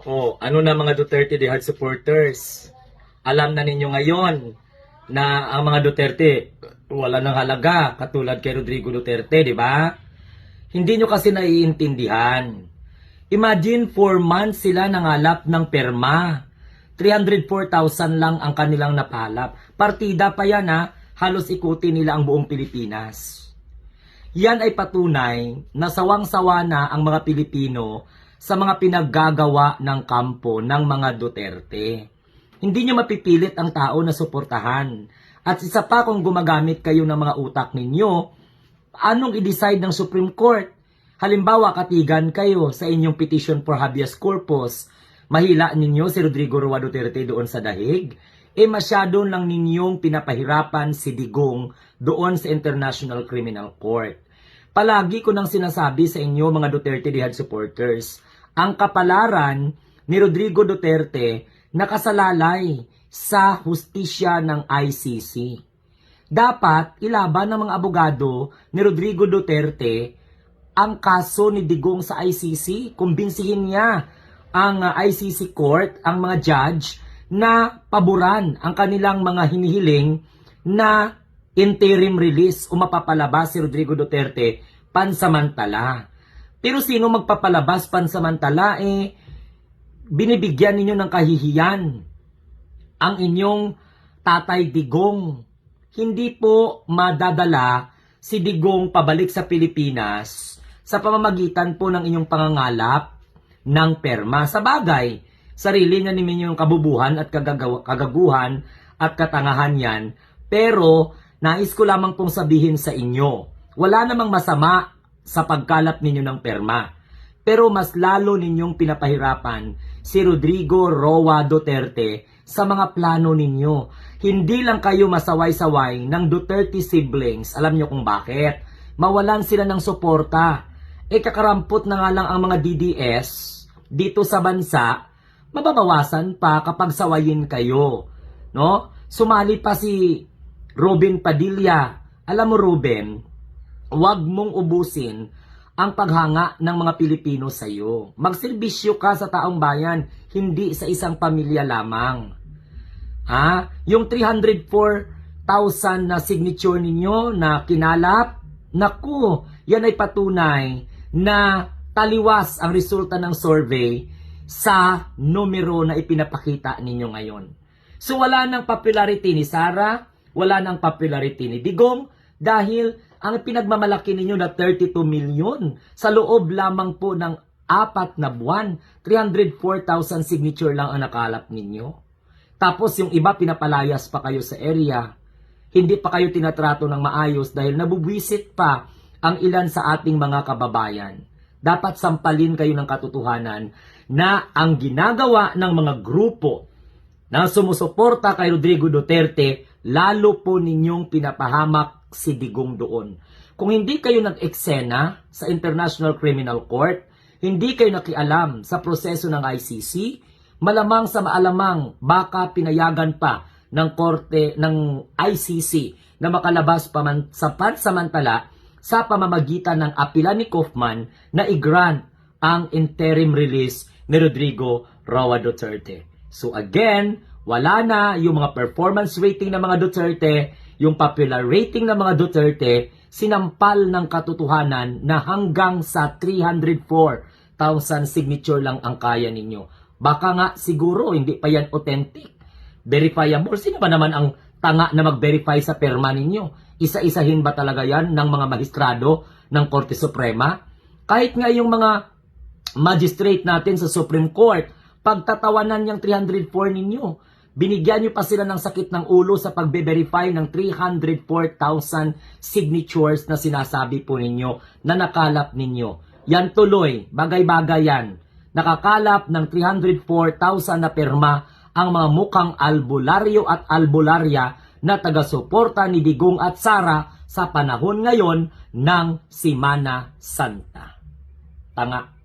O, ano na mga Duterte de hard supporters? Alam na ninyo ngayon na ang mga Duterte wala nang halaga katulad kay Rodrigo Duterte, di ba? Hindi nyo kasi naiintindihan. Imagine 4 months sila nangalap ng perma. 304,000 lang ang kanilang napalap. Partida pa yan ha, halos ikutin nila ang buong Pilipinas. Yan ay patunay na sawang-sawa na ang mga Pilipino sa mga pinaggagawa ng kampo ng mga Duterte. Hindi nyo mapipilit ang tao na suportahan. At isa pa kung gumagamit kayo ng mga utak ninyo, anong i-decide ng Supreme Court? Halimbawa, katigan kayo sa inyong petition for habeas corpus. Mahila ninyo si Rodrigo Roa Duterte doon sa dahig. Masyado lang ninyong pinapahirapan si Digong doon sa International Criminal Court. Palagi ko nang sinasabi sa inyo mga Duterte Dihad supporters, ang kapalaran ni Rodrigo Duterte nakasalalay sa hustisya ng ICC. Dapat ilaban ng mga abogado ni Rodrigo Duterte ang kaso ni Digong sa ICC. Kumbinsihin niya ang ICC court, ang mga judge, na paboran ang kanilang mga hinihiling na interim release o mapapalabas si Rodrigo Duterte pansamantala. Pero sino magpapalabas pansamantala? Binibigyan ninyo ng kahihiyan ang inyong Tatay Digong. Hindi po madadala si Digong pabalik sa Pilipinas sa pamamagitan po ng inyong pangangalap ng perma. Sa bagay, sarili na ninyo yung kabubuhan at kagaguhan at katangahan yan. Pero nais ko lamang pong sabihin sa inyo, wala namang masama sa pagkalap ninyo ng perma. Pero mas lalo ninyong pinapahirapan si Rodrigo Roa Duterte sa mga plano ninyo. Hindi lang kayo masaway-saway ng Duterte siblings. Alam niyo kung bakit? Mawalan sila ng suporta. Kakarampot na nga lang ang mga DDS dito sa bansa, mababawasan pa kapag sawayin kayo. No? Sumali pa si Robin Padilla. Alam mo Ruben, huwag mong ubusin ang paghanga ng mga Pilipino sa iyo. Magserbisyo ka sa taong bayan, hindi sa isang pamilya lamang. Yung 304,000 na signature ninyo na kinalap, naku, yan ay patunay na taliwas ang resulta ng survey sa numero na ipinapakita ninyo ngayon. So wala nang popularity ni Sara, wala nang popularity ni Digong, dahil ang pinagmamalaki ninyo na 32 million sa loob lamang po ng 4 na buwan, 304,000 signature lang ang nakalap ninyo. Tapos yung iba pinapalayas pa kayo sa area. Hindi pa kayo tinatrato ng maayos dahil nabubwisit pa ang ilan sa ating mga kababayan. Dapat sampalin kayo ng katotohanan na ang ginagawa ng mga grupo na sumusuporta kay Rodrigo Duterte, lalo po ninyong pinapahamak si Digong doon. Kung hindi kayo nag-eksena sa International Criminal Court, hindi kayo nakialam sa proseso ng ICC, malamang sa maalamang baka pinayagan pa ng korte ng ICC na makalabas pa man sa pansamantala sa pamamagitan ng apela ni Kaufman na i-grant ang interim release ni Rodrigo Roa Duterte. So again, wala na yung mga performance rating ng mga Duterte, yung popular rating ng mga Duterte, sinampal ng katotohanan na hanggang sa 304,000 signature lang ang kaya ninyo. Baka nga siguro hindi pa yan authentic, verifiable. Sino ba naman ang tanga na mag-verify sa perma ninyo? Isa-isahin ba talaga yan ng mga magistrado ng Korte Suprema? Kahit nga yung mga magistrate natin sa Supreme Court, pagtatawanan yung 304 ninyo. Binigyan nyo pa sila ng sakit ng ulo sa pagbe-verify ng 304,000 signatures na sinasabi po ninyo na nakalap ninyo. Yan tuloy, bagay-bagay yan. Nakakalap ng 304,000 na perma ang mga mukhang albularyo at albularya na taga-suporta ni Digong at Sara sa panahon ngayon ng Semana Santa. Tanga.